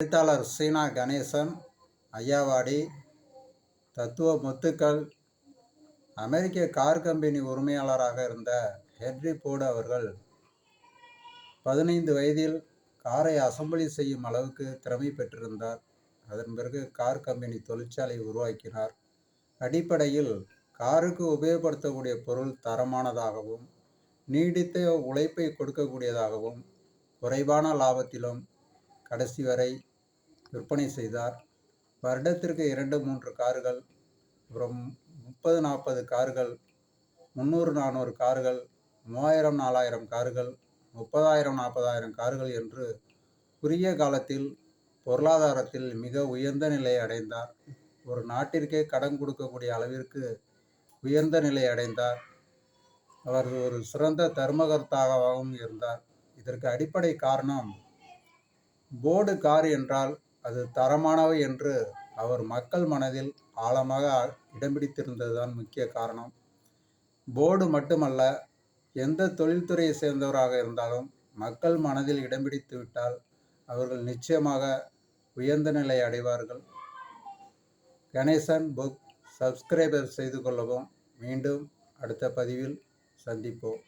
எழுத்தாளர் சீனா கணேசன், ஐயாவாடி, தத்துவ முத்துக்கள். அமெரிக்க கார் கம்பெனி உரிமையாளராக இருந்த ஹென்றி போர்டு அவர்கள் 15 வயதில் காரை அசம்பிளி செய்யும் அளவுக்கு திறமை பெற்றிருந்தார். அதன் பிறகு கார் கம்பெனி தொழிற்சாலை உருவாக்கினார். அடிப்படையில் காருக்கு உபயோகப்படுத்தக்கூடிய பொருள் தரமானதாகவும் நீடித்த உழைப்பை கொடுக்கக்கூடியதாகவும் குறைவான லாபத்திலும் கடைசி வரை விற்பனை செய்தார். வருடத்திற்கு 2-3 கார்கள், அப்புறம் 30-40 கார்கள், 300-400 கார்கள், 3000-4000 கார்கள், 30,000-40,000 கார்கள் என்று குறுகிய காலத்தில் பொருளாதாரத்தில் மிக உயர்ந்த நிலையை அடைந்தார். ஒரு நாட்டிற்கே கடன் கொடுக்கக்கூடிய அளவிற்கு உயர்ந்த நிலை அடைந்தார். அவர் ஒரு சிறந்த தர்மகர்த்தாகவும் இருந்தார். இதற்கு அடிப்படை காரணம், போர்டு கார் என்றால் அது தரமானவை என்று அவர் மக்கள் மனதில் ஆழமாக இடம் பிடித்திருந்ததுதான் முக்கிய காரணம். போர்டு மட்டுமல்ல, எந்த தொழில்துறையை சேர்ந்தவராக இருந்தாலும் மக்கள் மனதில் இடம் பிடித்து விட்டால் அவர்கள் நிச்சயமாக உயர்ந்த நிலை அடைவார்கள். கணேசன் புக் சப்ஸ்கிரைபர் செய்து கொள்ளவும். மீண்டும் அடுத்த பதிவில் சந்திப்போம்.